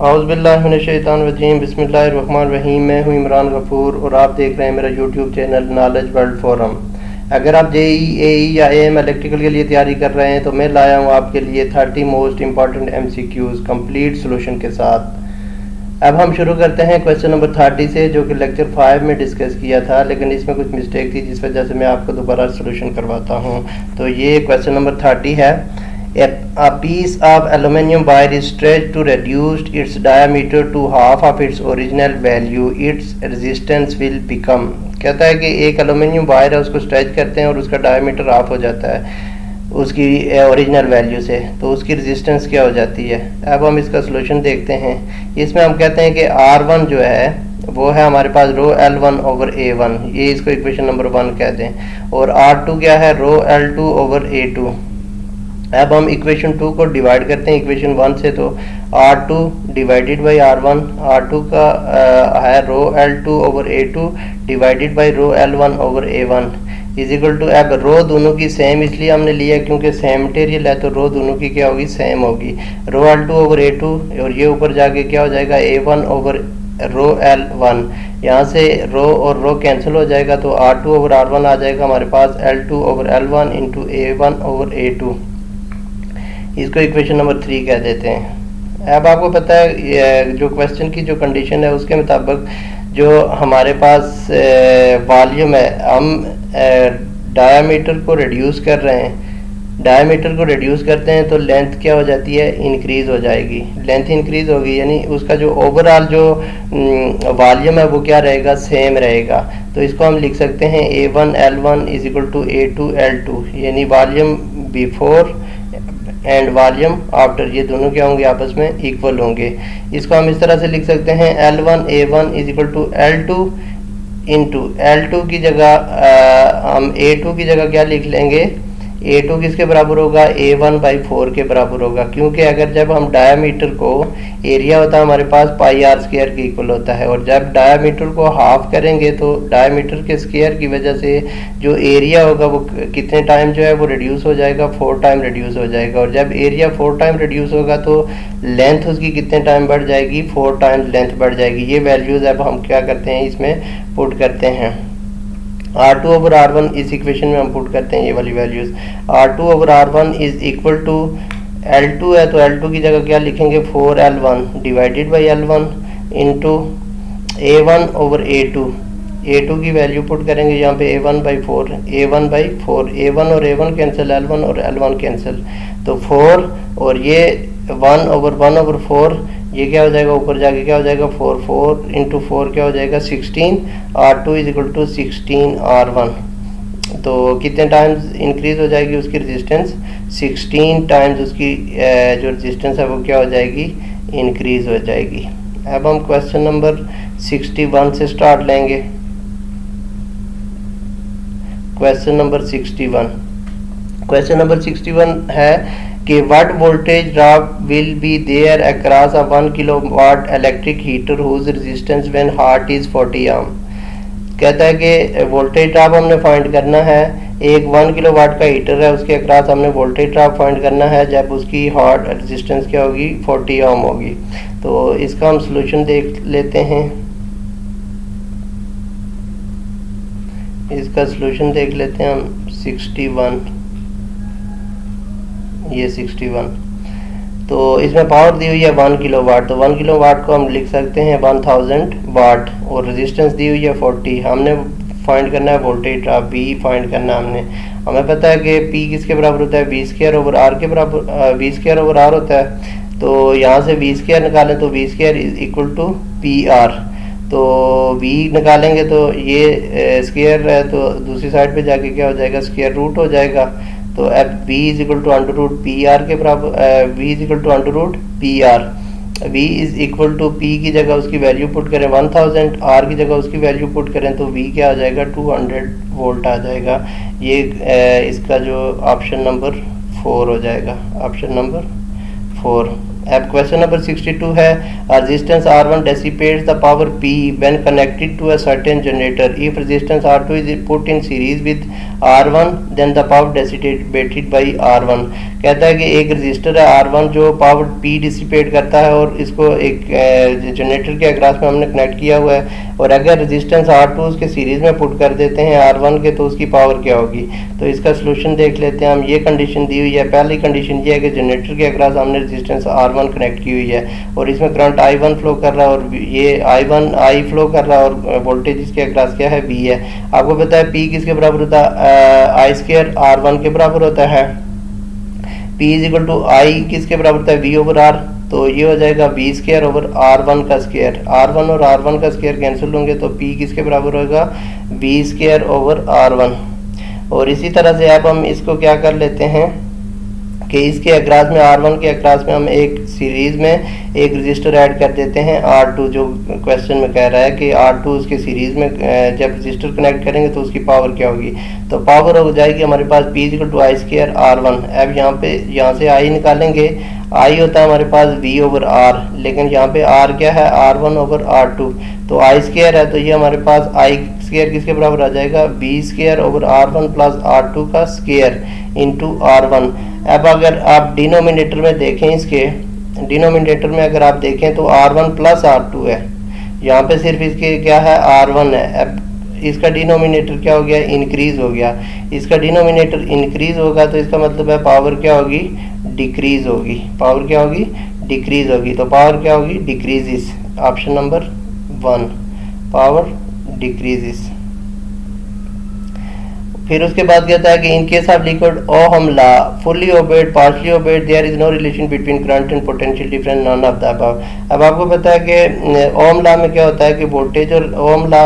औज़ुबिल्लाहिमिनश्शैतानिर्रजीम बिस्मिल्लाहिर्रहमानिर्रहीम। मैं हूँ इमरान गफूर और आप देख रहे हैं मेरा YouTube channel knowledge world forum. अगर आप जेई एई या एएम इलेक्ट्रिकल के लिए तैयारी कर रहे हैं तो मैं लाया हूँ आपके लिए 30 most important MCQs complete solution के साथ। अब हम शुरू करते हैं क्वेश्चन नंबर 30 से, जो कि लेक्चर 5 में डिस्कस किया था, लेकिन इसमें कुछ मिस्टेक थी जिस वजह से मैं आपको दोबारा सोल्यूशन करवाता हूँ। तो ये क्वेश्चन नंबर 30 है। A piece of aluminum wire is stretched to reduce its diameter to half of its original value. Its resistance will become। कहता है कि एक एलुमिनियम वायर है, उसको स्ट्रेच करते हैं और उसका डायमीटर हाफ हो जाता है उसकी ओरिजिनल वैल्यू से, तो उसकी रेजिस्टेंस क्या हो जाती है। अब हम इसका सोल्यूशन देखते हैं। इसमें हम कहते हैं कि R1 जो है वो है हमारे पास रो L1 ओवर A1, ये इसको इक्वेशन नंबर 1 कहते हैं, और R2 क्या है रो L2 ओवर A2। अब हम इक्वेशन 2 को डिवाइड करते हैं इक्वेशन 1 से, तो R2 divided by R1, R2 का है rho L2 over A2 divided by rho L1 over A1 is equal to. अब रो दोनों की सेम इसलिए हमने लिया क्योंकि सेम मटेरियल है, तो रो दोनों की क्या होगी, सेम होगी। रो L2 ओवर A2 और ये ऊपर जाके क्या हो जाएगा A1 ओवर रो L1, यहाँ से रो और रो कैंसिल हो जाएगा, तो R2 ओवर R1 आ जाएगा हमारे पास L2 over L1 into A1 over A2। इसको इक्वेशन नंबर 3 कह देते हैं। अब आपको पता है जो क्वेश्चन की जो कंडीशन है उसके मुताबिक जो हमारे पास वॉल्यूम है, हम डायामीटर को रिड्यूस कर रहे हैं, डायमीटर को रिड्यूस करते हैं तो लेंथ क्या हो जाती है, इंक्रीज हो जाएगी। लेंथ इंक्रीज होगी यानी उसका जो ओवरऑल जो वॉल्यूम है वो क्या रहेगा, सेम रहेगा। तो इसको हम लिख सकते हैं A1 L1 is equal to A2 L2, यानी volume before and volume after, ये दोनों क्या होंगे, आपस में इक्वल होंगे। इसको हम इस तरह से लिख सकते हैं L1 A1 is equal to L2 into L2 की जगह हम A2 की जगह क्या लिख लेंगे, A2 किसके बराबर होगा, A1 बाई 4 के बराबर होगा, क्योंकि अगर जब हम डायामीटर को, एरिया होता है हमारे पास पाई आर स्क्वायर के इक्वल होता है, और जब डायामीटर को हाफ करेंगे तो डायामीटर के स्क्वायर की वजह से जो एरिया होगा वो कितने टाइम जो है वो रिड्यूस हो जाएगा, 4 टाइम रिड्यूस हो जाएगा। और जब एरिया 4 टाइम रिड्यूस होगा तो लेंथ उसकी कितने टाइम बढ़ जाएगी, 4 टाइम लेंथ बढ़ जाएगी। ये वैल्यूज़ अब हम क्या करते हैं, इसमें पुट करते हैं। R2 ओवर R1 इस इक्वेशन में हम पुट करते हैं ये वाली values. R2 over R1 is equal to L2 है तो L2 की जगह क्या लिखेंगे, 4L1 divided by L1 into A1 over A2। A2 की वैल्यू पुट करेंगे यहाँ पे A1 by 4, A1 by 4, A1 और A1 कैंसिल, L1 और L1 कैंसिल, तो 4 और ये 1 ओवर 4, ये क्या हो जाएगा, ऊपर जाके क्या हो जाएगा 4 इंटू 4 क्या हो जाएगा 16, R2 is equal to 16 R1। तो कितने टाइम्स इंक्रीज हो जाएगी उसकी रेजिस्टेंस, 16 टाइम्स उसकी जो रेजिस्टेंस है वो क्या हो जाएगी, इंक्रीज हो जाएगी। अब हम क्वेश्चन नंबर 61 से स्टार्ट लेंगे। क्वेश्चन नंबर 61 है कि what voltage drop will be there across a 1 kilowatt electric heater whose resistance when hot is 40 ohm. कहता है कि वोल्टेज ड्रॉप हमने फाइंड करना है, एक 1 किलोवाट का हीटर है उसके अक्रॉस हमने वोल्टेज ड्रॉप फाइंड करना है जब उसकी हॉट रेजिस्टेंस क्या होगी, 40 ओम होगी। तो इसका हम सोल्यूशन देख लेते हैं। इसका सोल्यूशन देख लेते हैं हम 61, ये 61। तो इसमें पावर दी हुई है 1 किलोवाट, तो 1 किलोवाट को हम लिख सकते हैं 1000 वाट, और रेजिस्टेंस दी हुई है 40। हमने फाइंड करना है वोल्टेज ड्रॉप V फाइंड करना है। हमें पता है कि P किसके बराबर होता है, V स्क्वायर ओवर R के बराबर, V स्क्वायर ओवर R होता है। तो यहाँ से V स्क्वायर निकालें तो V square is equal to PR, तो V निकालेंगे तो ये स्क्वायर है तो दूसरी साइड पे जाके क्या हो जाएगा, स्क्वायर रूट हो जाएगा। तो अब V is equal to under root P R के बराबर, V is equal to under root P R. V is equal to P की जगह उसकी वैल्यू पुट करें 1000, R की जगह उसकी वैल्यू पुट करें तो V क्या आ जाएगा, 200 वोल्ट आ जाएगा। ये इसका जो ऑप्शन नंबर 4 हो जाएगा, ऑप्शन नंबर 4। अब क्वेश्चन नंबर 62 है, resistance R1 dissipates the power P when connected to a certain generator. If resistance R2 is put in series with R1 then the power dissipated by R1। कहता है कि एक register है R1 जो power P dissipate करता है और इसको एक जनरेटर के अक्रॉस में हमने कनेक्ट किया हुआ है, और अगर रेजिस्टेंस R2 उसके सीरीज में पुट कर देते हैं R1 के तो उसकी पावर क्या होगी। तो इसका सोल्यूशन देख लेते हैं हम। ये कंडीशन दी हुई है। पहली कंडीशन ये है कि जनरेटर के अक्रॉस हमने रेजिस्टेंस R1 कनेक्ट की हुई है और इसमें करंट I1 फ्लो कर रहा है और ये I फ्लो कर रहा है और वोल्टेज इसके अक्रॉस क्या है, B है। आपको पता है P किसके बराबर होता है, I स्क्वायर R1 के बराबर होता है। P is equal to I किसके बराबर होता है, V ओवर R। तो ये हो जाएगा V स्क्वायर ओवर R1 का स्क्वायर। R1 और R1 का स्क्वायर कैंसिल होंगे तो P किसके बराबर होगा, V स्क्वायर ओवर R1। और इसी तरह से अब हम इसको क्या कर लेते हैं कि इसके अक्रॉस में R1 के अक्रॉस में हम एक सीरीज में एक रजिस्टर ऐड कर देते हैं R2, जो क्वेश्चन में कह रहा है कि R2 उसके सीरीज में जब रजिस्टर कनेक्ट करेंगे तो उसकी पावर क्या होगी। तो पावर हो जाएगी हमारे पास P equal to I square R1। अब यहाँ से I निकालेंगे। I होता है हमारे पास V ओवर R, लेकिन यहाँ पे R क्या है, R1 ओवर R2। तो I स्क्वायर है तो ये हमारे पास I स्क्वायर किसके बराबर आ जाएगा, V square over R1 plus R2 का स्क्वायर इंटू R1। अब अगर आप डिनोमिनेटर में देखें, इसके डिनोमिनेटर में अगर आप देखें तो R1 प्लस R2 है, यहाँ पे सिर्फ इसके क्या है, R1 है। अब इसका डिनोमिनेटर क्या हो गया, इंक्रीज हो गया। इसका डिनोमिनेटर इंक्रीज होगा तो इसका मतलब है पावर क्या होगी, डिक्रीज होगी। पावर क्या होगी, डिक्रीज होगी। तो पावर क्या होगी, decreases. Option number 1, power decreases. फिर उसके बाद कहता है कि in case of liquid ohm law fully obeyed partially obeyed there is no relation between current and potential difference none of the above. अब आपको पता है कि ओहम लॉ में क्या होता है कि वोल्टेज और ओहम लॉ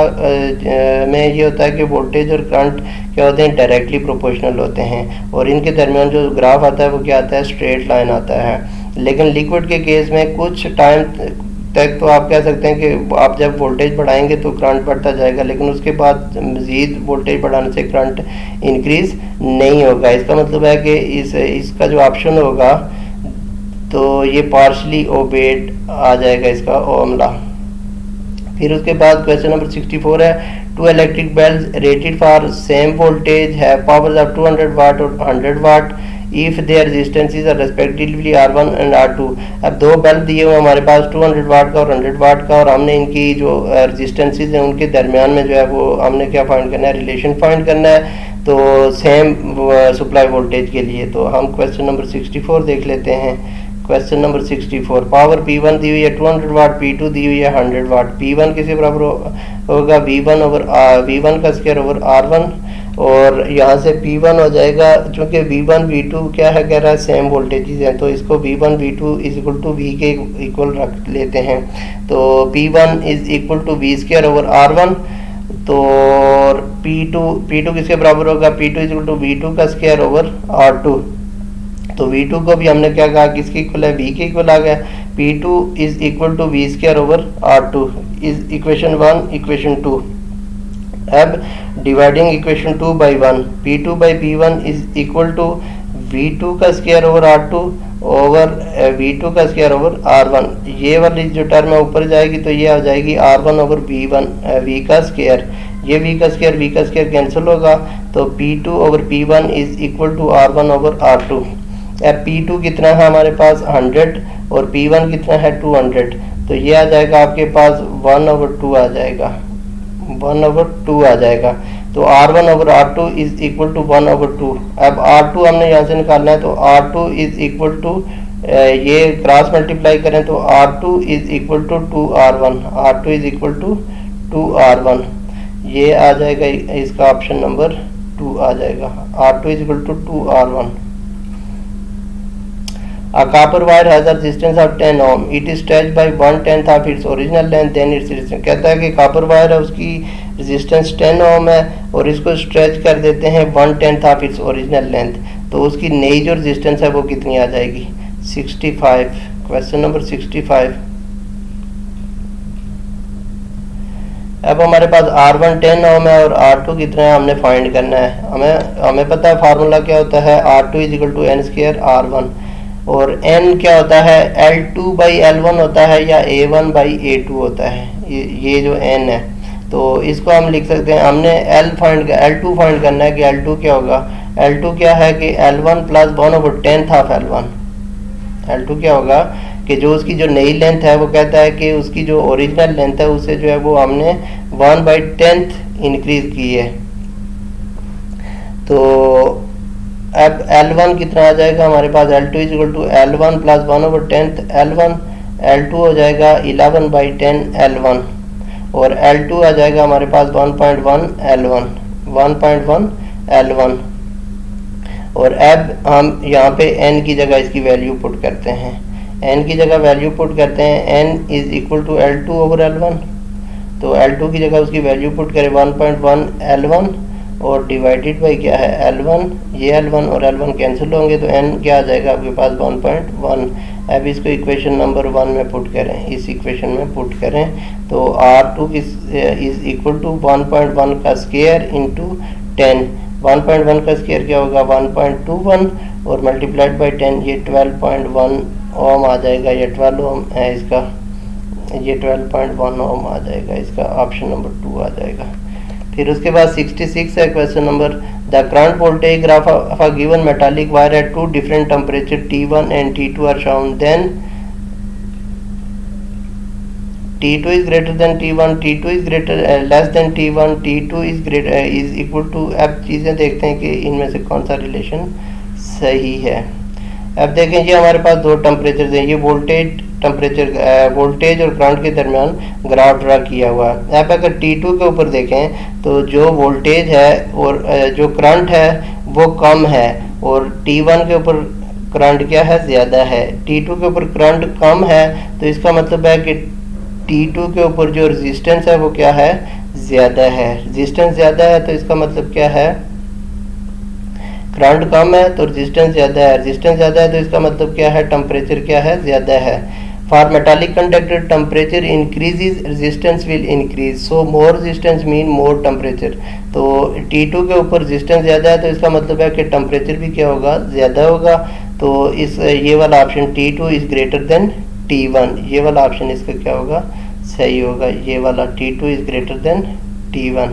में ये होता है कि वोल्टेज और करंट क्या होते हैं, डायरेक्टली प्रोपोर्शनल होते हैं और इनके दरमियान जो ग्राफ आता है वो क्या आता है, स्ट्रेट लाइन आता है। लेकिन लिक्विड के केस में कुछ टाइम तक तो आप कह सकते हैं कि आप जब वोल्टेज बढ़ाएंगे तो करंट बढ़ता जाएगा, लेकिन उसके बाद मज़ीद वोल्टेज बढ़ाने से करंट इंक्रीज नहीं होगा। इसका मतलब है कि इसका जो ऑप्शन होगा तो ये पार्शली ओबेड आ जाएगा इसका ओहम लॉ। फिर उसके बाद क्वेश्चन नंबर 64 है, two electric bells rated for same voltage है पावर्स ऑफ 200 वाट और 100 watt if their resistances are respectively R1 and R2। अब दो बल्ब दिए हुए हमारे पास 200 वाट का और 100 वाट का, और हमने इनकी जो रेजिस्टेंसेस हैं उनके दरमियान में जो है वो हमने क्या फाइंड करना है, रिलेशन फाइंड करना है। तो सेम सप्लाई वोल्टेज के लिए तो हम क्वेश्चन नंबर 64 देख लेते हैं। क्वेश्चन नंबर 64, पावर P1 दी हुई है 200 वाट, P2 दी हुई है 100 वाट। P1 किसके बराबर होगा, V1 ओवर V1 का स्क्वायर ओवर R1, और यहाँ से P1 हो जाएगा, चूँकि V1 V2 क्या है, कह रहा है सेम वोल्टेजेस हैं तो इसको V1 V2 is equal to V के इक्वल रख लेते हैं। तो P1 is equal to V square over R1। तो P2 किसके बराबर होगा, P2 is equal to V2 का स्क्वायर ओवर R2। तो V2 को भी हमने क्या कहा, किसके इक्वल है, V के इक्वल आ गया। P2 is equal to V square over R2 is equation 1, equation 2। अब dividing equation 2 by 1, P2 by P1 is equal to V2 का square over R2 over V2 का स्क्वायर ओवर R1। ये वाली जो term है ऊपर जाएगी तो ये आ जाएगी R1 ओवर V का स्क्वायर। ये V का स्क्वायर कैंसिल होगा तो P2 over P1 is equal to R1 over R2। अब P2 कितना है हमारे पास 100 और P1 कितना है 200, तो ये आ जाएगा आपके पास 1 ओवर 2 आ जाएगा, 1 ओवर 2 आ जाएगा। तो R1 over R2 is equal to 1 over 2। अब R2 हमने यहाँ से निकालना है तो R2 इज इक्वल टू ये क्रॉस मल्टीप्लाई करें तो R2 is equal to 2R1, R2 is equal to 2R1। ये आ जाएगा इसका ऑप्शन नंबर 2 आ जाएगा, R2 is equal to 2R1। A copper wire has a resistance of 10 ohm. It is stretched by 1/10 of its original length. Then its resistance, कहता है कि copper wire है उसकी resistance 10 ohm है और इसको stretch कर देते हैं 1/10 of its original length, तो उसकी नई जो resistance है वो कितनी आ जाएगी, 65। Question number 65। अब हमारे पास R1 10 ओम है और R2 कितना है हमने फाइंड करना है। हमें पता है फार्मूला क्या होता है, R2 is equal to N square R1, और N क्या होता है, L2 बाई L1 होता है या A1 बाई A2 होता है। ये जो N है तो इसको हम लिख सकते हैं, हमने L2 फाइंड करना है कि L2 क्या होगा, L2 क्या है कि L1 plus 1/10 of L1। L2 क्या होगा कि जो उसकी जो नई लेंथ है वो कहता है कि उसकी जो ओरिजिनल लेंथ है उससे जो है वो हमने 1/10 इंक्रीज की है। तो अब L1 कितना आ जाएगा हमारे पास, L2 is equal to L1 plus 1/10 L1, L2 हो जाएगा 11/10 L1 और L2 आ जाएगा हमारे पास 1.1 L1 L1। और अब हम यहाँ पे n की जगह इसकी वैल्यू पुट करते हैं, n की जगह वैल्यू पुट करते हैं, n is equal to L2/L1। तो L2 की जगह उसकी वैल्यू पुट करें 1.1 L1 और डिवाइडेड बाई क्या है L1, ये L1 और L1 कैंसिल होंगे तो n क्या आ जाएगा आपके पास 1.1। अब इसको इक्वेशन नंबर 1 में पुट करें, इस इक्वेशन में पुट करें तो R2 इज इक्वल टू 1.1 का स्क्वायर इंटू 10। 1.1 का स्क्वायर क्या होगा 1.21 और मल्टीप्लाइड बाई 10 ये 12.1 ओम आ जाएगा, ये 12 ओम है इसका, ये 12.1 ओम आ जाएगा इसका, ऑप्शन नंबर 2 आ जाएगा। फिर उसके बाद 66 है question number, the current voltage graph of a given metallic wire at 2 different temperature T1 and T2 are shown, then T2 is greater than T1, T2 is greater less than T1, T2 is greater is equal to। अब चीज़ें देखते हैं कि इनमें से कौन सा relation सही है। अब देखें ये हमारे पास दो टेम्परेचर हैं, ये वोल्टेज टेम्परेचर वोल्टेज और करंट के दरमियान ग्राफ ड्रा किया हुआ है। अब अगर T2 के ऊपर देखें तो जो वोल्टेज है और जो करंट है वो कम है और T1 के ऊपर करंट क्या है ज़्यादा है। T2 के ऊपर करंट कम है तो इसका मतलब है कि T2 के ऊपर जो रेजिस्टेंस है वो क्या है ज़्यादा है। रेजिस्टेंस ज़्यादा है तो इसका मतलब क्या है, करंट कम है तो रेजिस्टेंस ज़्यादा है, रेजिस्टेंस ज़्यादा है तो इसका मतलब क्या है टेम्परेचर क्या है ज़्यादा है। For metallic conductor temperature increases resistance will increase, so more resistance mean more temperature. तो T2 के ऊपर रेजिस्टेंस ज़्यादा है तो इसका मतलब है कि टेम्परेचर भी क्या होगा ज़्यादा होगा। तो इस ये वाला option T2 is greater than T1, ये वाला ऑप्शन इसका क्या होगा सही होगा, ये वाला T2 is greater than T1।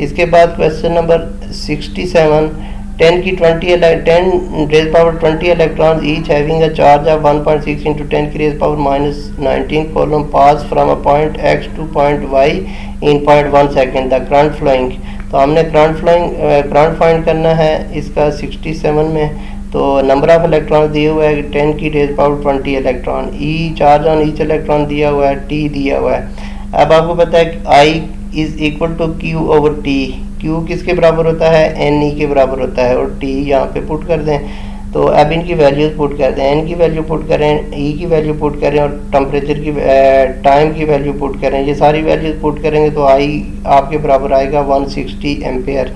इसके बाद question number 67, 10 raised power 20 electrons each having a charge of 1.6 into 10 raised power minus 19 coulomb pass from a point x to point y in 0.1 second, the current flowing। तो हमने current find करना है इसका 67 में। तो number of electron दिए हुआ है 10 की raise power 20 electron, e charge on each electron दिया हुआ है, टी दिया हुआ है। अब आपको पता है कि I is equal to Q over T, Q किसके बराबर होता है एन ई के बराबर होता है और टी यहाँ पे पुट कर दें। तो अब इनकी वैल्यूज पुट कर दें, एन की वैल्यू पुट करें, ई की वैल्यू पुट करें और टेम्परेचर की टाइम की वैल्यू पुट करें। ये सारी वैल्यूज पुट करेंगे तो आई आपके बराबर आएगा 160 एम्पेयर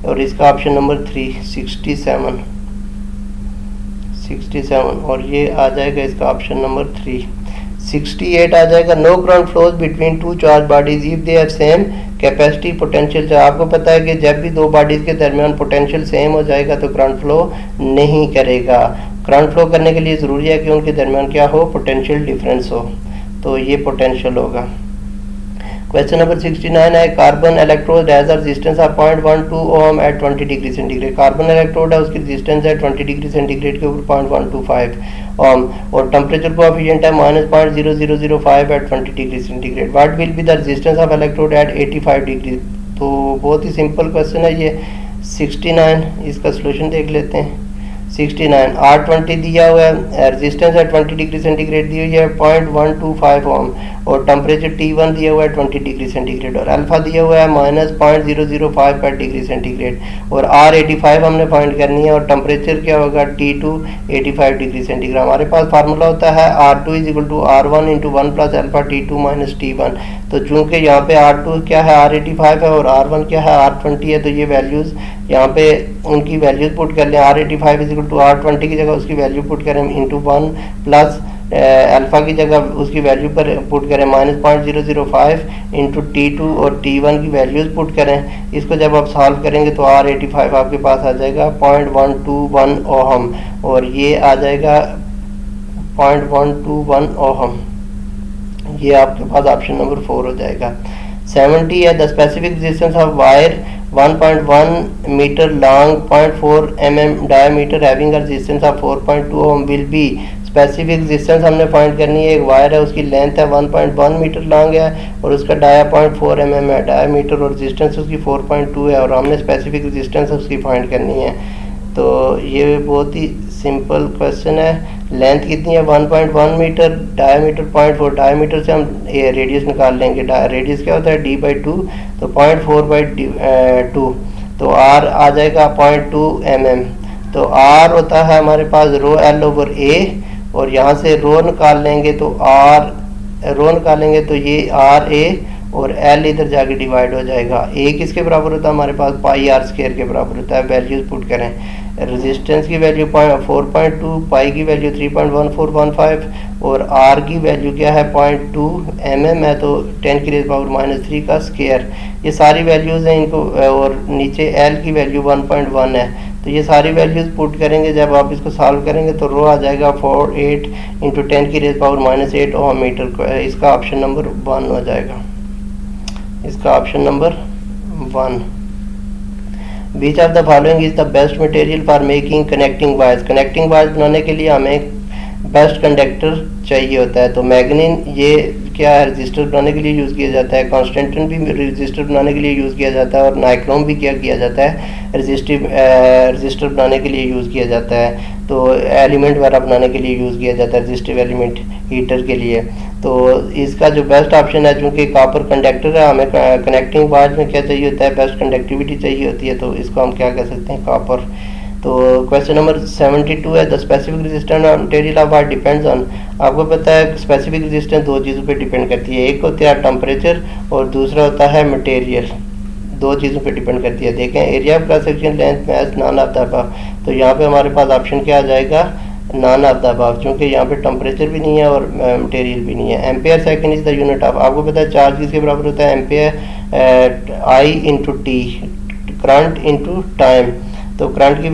और इसका ऑप्शन नंबर 3 67 और ये आ जाएगा इसका ऑप्शन नंबर 3। 68 आ जाएगा, no current flows between two charge bodies if they have same capacity potential. आपको पता है कि जब भी दो बॉडीज के दरमियान पोटेंशियल सेम हो जाएगा तो करंट फ्लो नहीं करेगा। करंट फ्लो करने के लिए ज़रूरी है कि उनके दरमियान क्या हो पोटेंशियल डिफरेंस हो, तो ये पोटेंशियल होगा। क्वेश्चन नंबर 69 है, carbon electrode has a resistance of 0.12 ohm at 20 degree centigrade. Carbon electrode है उसकी रेजिस्टेंस है 20 डिग्री सेंटीग्रेड के ऊपर 0.125 ओम और टेम्परेचर कोएफिशिएंट है -0.0005 at 20 degree centigrade. What will be the resistance of electrode at 85 degree. तो बहुत ही सिंपल क्वेश्चन है ये। 69 इसका सोल्यूशन देख लेते हैं। 69 R20 दिया हुआ है, रेजिस्टेंस है 20 डिग्री सेंटीग्रेड दी हुई है 0.125 ओम और टेम्परेचर T1 दिया हुआ है 20 डिग्री सेंटीग्रेड और अल्फा दिया हुआ है -0.005 पर डिग्री सेंटीग्रेड और R85 हमने फाइंड करनी है और टेम्परेचर क्या होगा T2 85 डिग्री सेंटीग्रेड। हमारे पास फार्मूला होता है R2 is equal to R1 into 1 plus alpha T2 minus T1। तो चूँकि यहाँ पे R2 क्या है R85 है और R1 क्या है R20 है, तो ये वैल्यूज़ यहाँ पे उनकी वैल्यूज पुट कर लें। R85 is equal to R20 की जगह उसकी वैल्यू पुट करें इंटू 1 प्लस अल्फ़ा की जगह उसकी वैल्यू पर पुट करें -0.005 इंटू T2 और T1 की वैल्यूज पुट करें। इसको जब आप सॉल्व करेंगे तो R85 आपके पास आ जाएगा 0.121 ओहम और ये आ जाएगा 0.121 ओहम, ये आपके पास ऑप्शन नंबर 4 हो जाएगा। 70 है, the specific resistance of wire 1.1 metre long 0.4 mm diameter having resistance of 4.2 ohm will be. Specific resistance हमने फाइंड करनी है। एक वायर है, उसकी लेंथ है 1.1 मीटर लॉन्ग है और उसका डाया 0.4 mm है डायमीटर, और रेजिस्टेंस उसकी 4.2 है, और हमने स्पेसिफिक रेजिस्टेंस उसकी फाइंड करनी है। तो ये बहुत ही सिंपल क्वेश्चन है। लेंथ कितनी है 1.1 मीटर, डायमीटर 0.4, डायमीटर से हम रेडियस निकाल लेंगे। रेडियस क्या होता है d/2, तो 0.4/2, तो r आ जाएगा 0.2 mm। तो r होता है हमारे पास रो L/A, और यहाँ से रो निकाल लेंगे तो ये RA और L इधर जाके डिवाइड हो जाएगा। A किसके बराबर होता है हमारे पास, पाई r स्क्वायर के बराबर होता है। वैल्यूज पुट करें, रेजिस्टेंस की वैल्यू 4.2, पाई की वैल्यू 3.1415 और r की वैल्यू क्या है 0.2 mm है, तो 10⁻³ का स्क्वायर। ये सारी वैल्यूज़ हैं इनको, और नीचे L की वैल्यू 1.1 है। तो ये सारी वैल्यूज़ पुट करेंगे, जब आप इसको सॉल्व करेंगे तो रो आ जाएगा 48 × 10⁻⁸ ओम मीटर। इसका ऑप्शन नंबर 1 हो जाएगा। इसका option number 1। Which of the following is the best material for making connecting wires? Connecting wires बनाने के लिए हमें बेस्ट कंडक्टर चाहिए होता है। तो मैग्नीन ये क्या है, रजिस्टर बनाने के लिए यूज़ किया जाता है। कॉन्स्टेंटिन भी रजिस्टर बनाने के लिए यूज़ किया जाता है, और नाइक्रोम भी क्या किया जाता है, रजिस्टर बनाने के लिए यूज़ किया जाता है। तो एलिमेंट वगैरह बनाने के लिए यूज़ किया जाता है, रजिस्टिव एलिमेंट हीटर के लिए। तो इसका जो बेस्ट ऑप्शन है, चूँकि कॉपर कंडक्टर है, हमें कनेक्टिंग वायर में क्या चाहिए होता है, बेस्ट कंडक्टिविटी चाहिए होती है, तो इसको हम क्या कह सकते हैं, कॉपर। तो क्वेश्चन नंबर 72 है, the specific resistance of material of wire depends on. आपको पता है स्पेसिफिक रेजिस्टेंस दो चीज़ों पे डिपेंड करती है, एक होता है टेम्परेचर और दूसरा होता है मटेरियल। दो चीज़ों पे डिपेंड करती है। देखें, area of cross section, length, match, non of the above. तो यहाँ पे हमारे पास ऑप्शन क्या आ जाएगा, नॉन ऑफ द अबव, क्योंकि यहाँ पे टेम्परेचर भी नहीं है और मटेरियल भी नहीं है। Ampere second is the unit of. आपको पता है चार्ज किसके बराबर होता है, ampere I/T, current into time. तो करंट की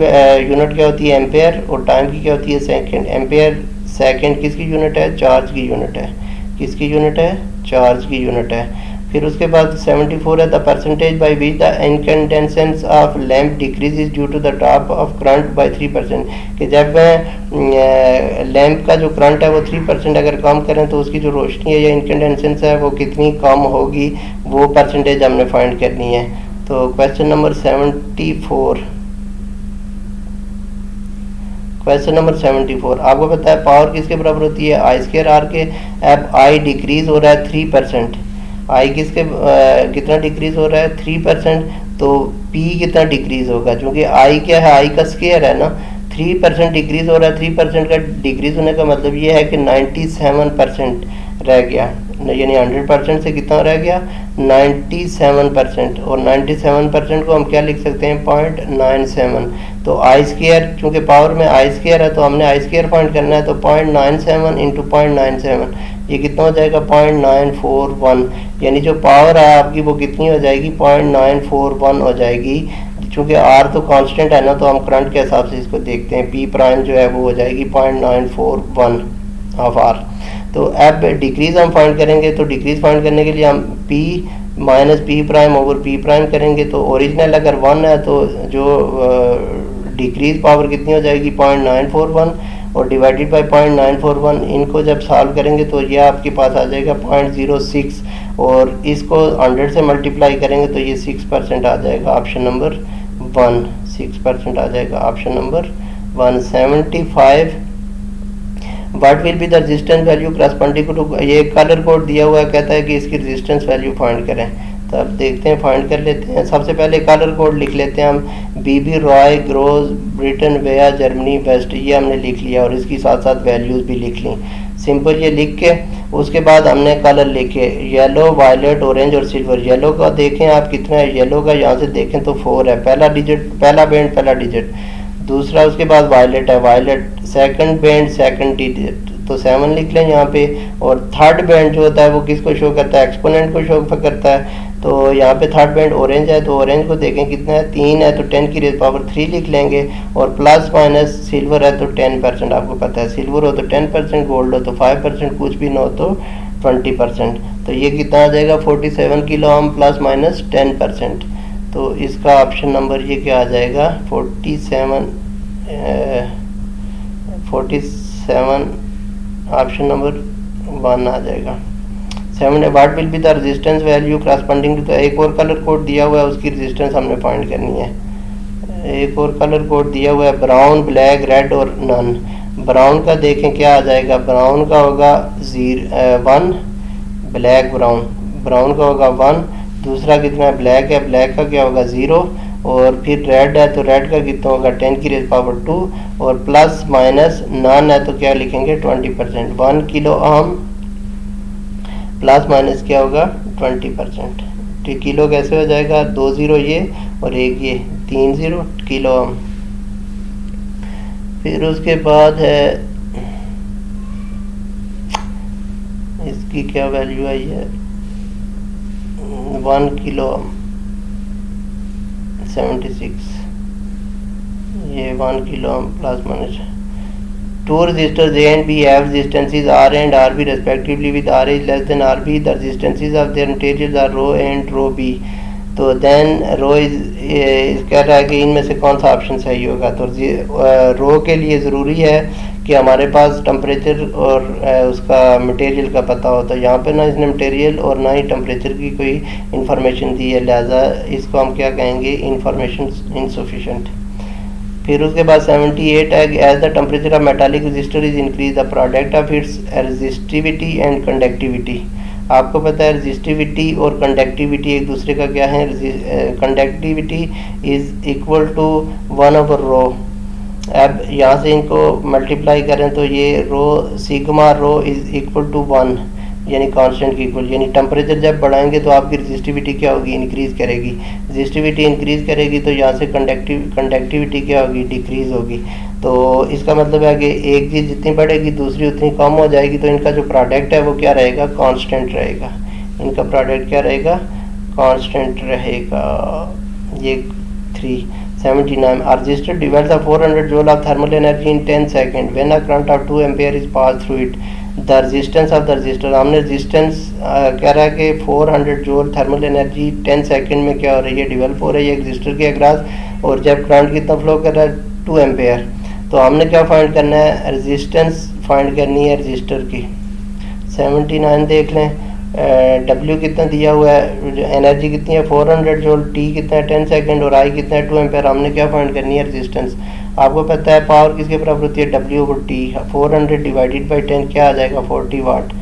यूनिट क्या होती है, एम्पेयर, और टाइम की क्या होती है, सेकंड। एम्पेयर सेकंड किसकी यूनिट है, चार्ज की यूनिट है। किसकी यूनिट है, चार्ज की यूनिट है। फिर उसके बाद 74 है, the percentage by which the incandescence of lamp decreases due to the drop of current by 3%। कि जब लैम्प का जो करंट है वो 3% अगर कम करें तो उसकी जो रोशनी है या इनकैंडेसेंस है वो कितनी कम होगी, वो परसेंटेज हमने फाइंड करनी है। तो क्वेश्चन नंबर 74, क्वेश्चन नंबर 74, आपको पता है पावर किसके बराबर होती है, I²R के। अब I डिक्रीज हो रहा है 3%, I किसके कितना डिक्रीज हो रहा है, 3%। तो P कितना डिक्रीज होगा, क्योंकि I क्या है, I का स्क्वायर है ना। 3% डिक्रीज हो रहा है, 3% का डिक्रीज होने का मतलब ये है कि 97% रह गया, यानी 100% से कितना रह गया, 97%। और 97% को हम क्या लिख सकते हैं, 0.97। तो I², चूँकि पावर में I² है तो हमने I² फाइंड करना है, तो 0.97 इंटू 0.97 ये कितना हो जाएगा, 0.941। यानी जो पावर है आपकी वो कितनी हो जाएगी, 0.941 हो जाएगी। चूँकि R तो कांस्टेंट है ना, तो हम करंट के हिसाब से इसको देखते हैं। P' जो है वो हो जाएगी 0.941 ऑफ R। तो अब डिक्रीज हम फाइंड करेंगे, तो डिक्रीज फाइंड करने के लिए हम P minus P' over P' करेंगे। तो ओरिजिनल अगर 1 है तो जो डिक्रीज पावर कितनी हो जाएगी, 0.941, और डिवाइडेड बाय 0.941। इनको जब सॉल्व करेंगे तो ये आपके पास आ जाएगा 0.06, और इसको 100 से मल्टीप्लाई करेंगे तो ये 6% आ जाएगा। ऑप्शन नंबर 1 6% आ जाएगा, option number 1। 75, what will be the resistance value corresponding to, ये कलर कोड दिया हुआ है, कहता है कि इसकी रेजिस्टेंस वैल्यू फाइंड करें। तो अब देखते हैं, फाइंड कर लेते हैं। सबसे पहले कलर कोड लिख लेते हैं हम, BB रॉय, ग्रोज, ब्रिटेन, वेया, जर्मनी, वेस्ट, ये हमने लिख लिया, और इसकी साथ साथ वैल्यूज़ भी लिख ली। सिंपल ये लिख के उसके बाद हमने कलर लिखे, येलो, वायलेट, ऑरेंज और सिल्वर। येलो का देखें आप कितना है, येलो का यहाँ से देखें तो 4 है, पहला डिजिट, पहला बैंड, पहला डिजिट। दूसरा उसके बाद वायलेट है, violet second band, second digit, तो 7 लिख लें यहाँ पे। और थर्ड बैंड जो होता है वो किसको शो करता है, एक्सपोनेंट को शो करता है। तो यहाँ पे थर्ड बैंड ऑरेंज है, तो ऑरेंज को देखें कितना है, 3 है, तो 10⁻³ लिख लेंगे। और प्लस माइनस सिल्वर है तो 10%, आपको पता है सिल्वर हो तो 10%, गोल्ड हो तो 5%, कुछ भी ना हो तो 20%। तो ये कितना आ जाएगा, 47 किलो ओम प्लस माइनस 10%। तो इसका ऑप्शन नंबर ये क्या आ जाएगा 47 ऑप्शन नंबर 1 आ जाएगा। 7 what will be the resistance value corresponding to, एक और कलर कोड दिया हुआ है, उसकी रेजिस्टेंस हमने फाइंड करनी है। एक और कलर कोड दिया हुआ है ब्राउन, ब्लैक, रेड और नन। ब्राउन का देखें क्या आ जाएगा, ब्राउन का होगा 1, ब्लैक ब्राउन का होगा 1, दूसरा कितना है ब्लैक है, ब्लैक का क्या होगा 0, और फिर रेड है तो रेड का कितना होगा 10 की रेज़ पावर 2, और प्लस माइनस नन है तो क्या लिखेंगे 20%। 1 किलो ओम प्लस माइनस क्या होगा 20%। ठीक, किलो कैसे हो जाएगा 2 0 ये और एक ये 3 0 किलो ओम। फिर उसके बाद है इसकी क्या वैल्यू आई है 1 किलो 76, ये 1 kilo plus minus. Two resistors A and B have resistances R and RB respectively, with R is less than RB. The resistances of their materials are rho A and rho B. तो then row is कह रहा है कि इनमें से कौन सा option सही होगा। तो रो के लिए ज़रूरी है कि हमारे पास टेम्परेचर और उसका मटेरियल का पता हो। तो यहाँ पे ना इसने मटेरियल और ना ही टेम्परेचर की कोई इंफॉर्मेशन दी है, लिहाजा इसको हम क्या कहेंगे इंफॉर्मेशन इनसफिशेंट। फिर उसके बाद 78 है, as the temperature of metallic resistor is increase the product of its resistivity and conductivity. आपको पता है रेजिस्टिविटी और कंडक्टिविटी एक दूसरे का क्या है, कंडक्टिविटी इज इक्वल टू 1/ρ। अब यहाँ से इनको मल्टीप्लाई करें तो ये rho sigma rho is equal to 1, यानी कांस्टेंट की इक्वल, यानी टेम्परेचर जब बढ़ाएंगे तो आपकी रेजिस्टिविटी क्या होगी इंक्रीज करेगी। रेजिस्टिविटी इंक्रीज करेगी तो यहाँ से कंडक्टिविटी क्या होगी डिक्रीज होगी। तो इसका मतलब है कि एक चीज़ जितनी बढ़ेगी दूसरी उतनी कम हो जाएगी। तो इनका जो प्रोडक्ट है वो क्या रहेगा कांस्टेंट रहेगा। इनका प्रोडक्ट क्या रहेगा कांस्टेंट रहेगा। ये 379 A resistor divides the 400 joule of thermal energy in 10 seconds when a current of 2 ampere is passed through it. The resistance of the resistor, हमने resistance कह रहा है कि 400 joule thermal energy 10 सेकेंड में क्या हो रही है डेवलप हो रही है एक रजिस्टर के अक्रॉस, और जब करंट कितना फ्लो कर रहा है 2 एम्पेयर। तो हमने क्या फाइंड करना है रेजिस्टेंस फाइंड करनी है रजिस्टर की। 79 देख लें, W कितना दिया हुआ है, एनर्जी कितनी है 400 जूल, T कितना है 10 सेकंड और I कितना है 2 एम्पेयर। हमने क्या फाइंड करनी है रेजिस्टेंस। आपको पता है पावर किसके बराबर होती है W/T। 400 डिवाइडेड बाई 10 क्या आ जाएगा 40 वाट।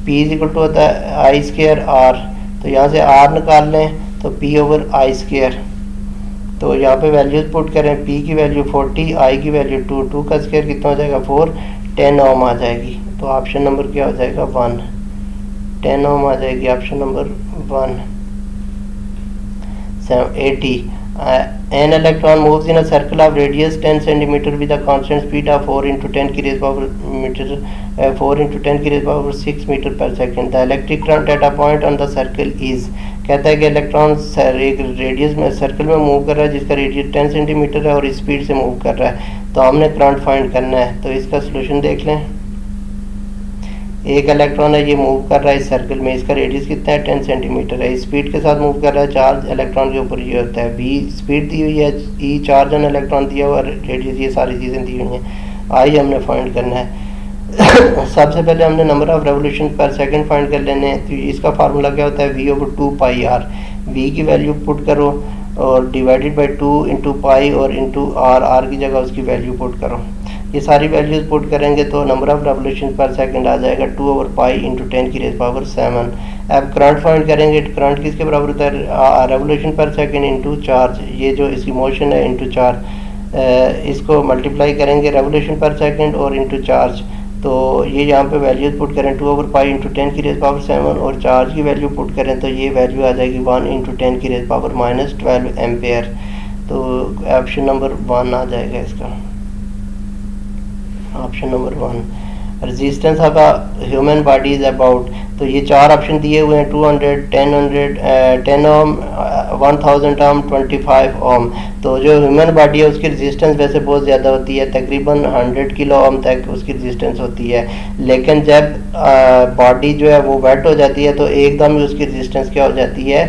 P इज इक्वल टू होता है I² R। तो यहाँ से R निकाल लें तो P/I²। तो यहाँ पे वैल्यूज पुट करें, P की वैल्यू 40, I की वैल्यू 2 का स्क्वायर कितना हो जाएगा 4, 10 ओम आ जाएगी। तो ऑप्शन नंबर क्या हो जाएगा 1, 10 ओम आ जाएगी option number 1। 80 an electron moves in a circle of radius 10 cm with a constant speed of 4 into 10 की raised power meter 4 into 10 की raised power 6 meter per second. The electric current at a point on the circle is, कहता है कि electron एक radius में circle में move कर रहा है जिसका रेडियस 10 सेंटीमीटर है और स्पीड से मूव कर रहा है। तो हमने करंट फाइंड करना है। तो इसका सोल्यूशन देख लें। एक इलेक्ट्रॉन है ये मूव कर रहा है इस सर्कल में, इसका रेडियस कितना है 10 सेंटीमीटर है, स्पीड के साथ मूव कर रहा है। चार्ज इलेक्ट्रॉन के ऊपर ये होता है, V स्पीड दी हुई है, E चार्ज ऑन इलेक्ट्रॉन दिया हुआ, रेडियस, ये सारी चीज़ें दी हुई हैं। आई हमने फाइंड करना है। सबसे पहले हमने नंबर ऑफ रेवोल्यूशन पर सेकंड फाइंड कर लेने हैं। तो इसका फार्मूला क्या होता है V/2πr। V की वैल्यू पुट करो और डिवाइडेड बाई 2 इंटू पाई और इंटू R की जगह उसकी वैल्यू पुट करो। ये सारी वैल्यूज पुट करेंगे तो नंबर ऑफ रेवोल्यूशन पर सेकंड आ जाएगा 2/पाई इंटू 10 की रेज़ पावर 7। अब करंट फाइंड करेंगे, करंट किसके बराबर होता है रेवोल्यूशन पर सेकंड इंटू चार्ज, ये जो इसकी मोशन है इंटू चार्ज, इसको मल्टीप्लाई करेंगे रेवोल्यूशन पर सेकंड और इंटू चार्ज। तो ये यहाँ पे वैल्यूज पुट करें 2/पाई इंटू 10 की रेज़ पावर 7 और चार्ज की वैल्यू पुट करें तो ये वैल्यू आ जाएगी 1 इंटू 10 की रेज़ पावर -12 एम्पेयर। तो ऑप्शन नंबर 1 आ जाएगा इसका, option number 1। Resistance of a human body is about, तो ये चार ऑप्शन दिए हुए हैं 200, 10 ओम, 1000 ओम 25 ओम। तो जो ह्यूमन बॉडी है उसकी रेजिस्टेंस वैसे बहुत ज़्यादा होती है, तकरीबन 100 किलो ओम तक उसकी रेजिस्टेंस होती है। लेकिन जब बॉडी जो है वो वेट हो जाती है तो एकदम ही उसकी रेजिस्टेंस क्या हो जाती है,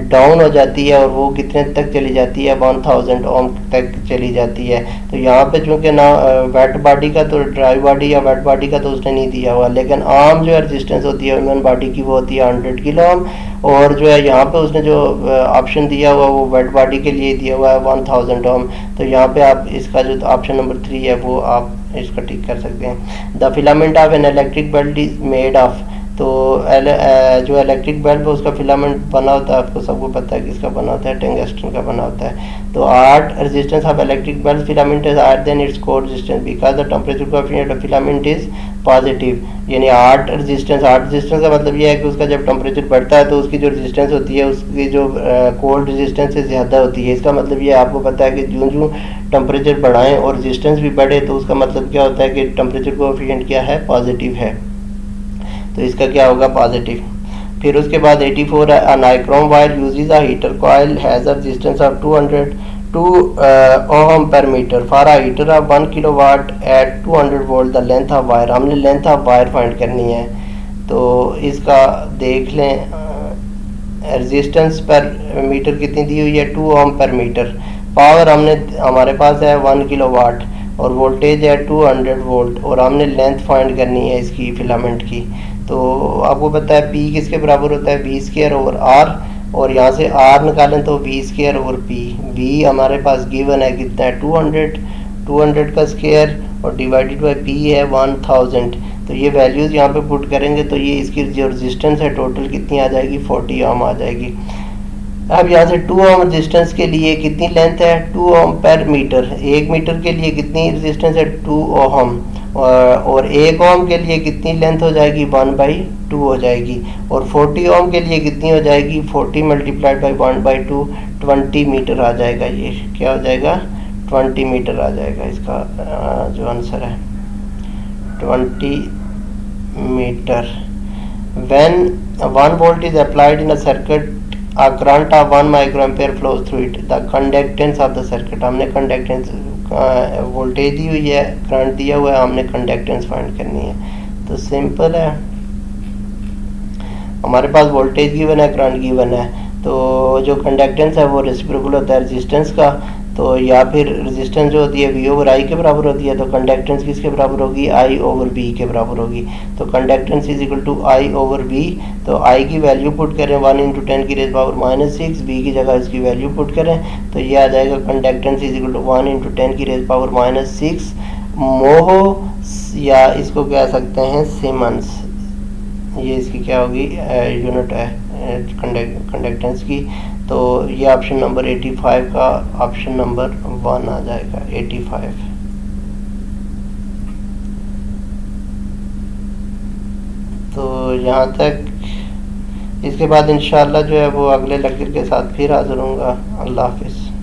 डाउन हो जाती है, और वो कितने तक चली जाती है, 1000 ओम तक चली जाती है। तो यहाँ पे चूँकि ना वेट बॉडी का तो ड्राई बॉडी या वेट बॉडी का तो उसने नहीं दिया हुआ, लेकिन आम जो है रेजिस्टेंस होती है ह्यूमन बॉडी की वो होती है 100 किलो ओम। और जो है यहाँ पे उसने जो ऑप्शन दिया हुआ वो वेट बॉडी के लिए दिया हुआ है 1000 ओम। तो यहाँ पे आप इसका जो ऑप्शन नंबर 3 है वो आप इसका टिक कर सकते हैं। The filament of an electric bulb is made of. तो जो इलेक्ट्रिक बल्ब है उसका फिलामेंट बना होता है, आपको सबको पता है किसका बना होता है, टंगस्टन का बना होता है। तो hot resistance of electric bulb filament is higher than its cold resistance because the temperature coefficient of filament is positive. यानी आर्ट रेजिस्टेंस का मतलब ये है कि उसका जब टेम्परेचर बढ़ता है तो उसकी जो रेजिस्टेंस होती है उसकी जो कोल्ड रेजिस्टेंस से ज़्यादा होती है। इसका मतलब ये आपको पता है कि जो जो टेम्परेचर बढ़ाएं और रेजिस्टेंस भी बढ़े तो उसका मतलब क्या होता है कि टेम्परेचर कोएफिशिएंट क्या है, पॉजिटिव है। तो इसका क्या होगा, पॉजिटिव। फिर उसके बाद 84 है, nichrome wire uses a heater coil has a resistance of 202 ohm per metre for a heater of 1 kilowatt at 200 volt the length of wire. हमने लेंथ ऑफ वायर फाइंड करनी है। तो इसका देख लें, रेजिस्टेंस पर मीटर कितनी दी हुई है, 2 ओम पर मीटर। पावर हमारे पास है 1 किलोवाट और वोल्टेज है 200 वोल्ट, और हमने लेंथ फाइंड करनी है इसकी फिलामेंट की। तो आपको पता है P किसके बराबर होता है, V स्क्वायर ओवर R, और यहाँ से R निकालें तो V square over P। V हमारे पास गिवन है कितना है, 200 का स्क्वायर और डिवाइडेड बाई P है 1000। तो ये वैल्यूज़ यहाँ पे पुट करेंगे तो ये इसकी जो रेजिस्टेंस है टोटल कितनी आ जाएगी, 40 ओम आ जाएगी। अब यहाँ से 2 ओम रेजिस्टेंस के लिए कितनी लेंथ है, 2 ओम पर मीटर। 1 मीटर के लिए कितनी रेजिस्टेंस है, 2 ओम, और 1 ओम के लिए कितनी लेंथ हो जाएगी, 1/2 हो जाएगी। और 40 ओम के लिए कितनी हो जाएगी, 40 मल्टीप्लाइड बाई 1/2, 20 मीटर आ जाएगा। ये क्या हो जाएगा, 20 मीटर आ जाएगा इसका जो आंसर है, 20 metre. When 1 volt is applied in a circuit, a current of 1 microampere flows through it. The conductance of the circuit, हमने कंडक्टेंस वोल्टेज दी हुई है, करंट दिया हुआ है, हमने कंडक्टेंस फाइंड करनी है। तो सिंपल है, हमारे पास वोल्टेज गिवन है, करंट गिवन है, तो जो कंडक्टेंस है वो रेसिप्रोकल होता है रेजिस्टेंस का। तो या फिर रेजिस्टेंस जो होती है V ओवर I के बराबर होती है, तो कंडक्टेंस किसके बराबर होगी, I ओवर B के बराबर होगी। तो conductance is equal to I over B। तो I की वैल्यू पुट करें 1 × 10 की रेज़ पावर -6, B की जगह इसकी वैल्यू पुट करें तो ये आ जाएगा कंडक्टेंस इज इक्वल टू 1 × 10 की रेज़ पावर -6 मोहो, या इसको कह सकते हैं सीमेंस। ये इसकी क्या होगी, यूनिट है कंडक्टेंस की। तो ये ऑप्शन नंबर 85 का ऑप्शन नंबर 1 आ जाएगा, 85। तो यहाँ तक, इसके बाद इंशाल्लाह जो है वो अगले लेक्चर के साथ फिर हाज़िर होऊंगा। अल्लाह हाफिज़।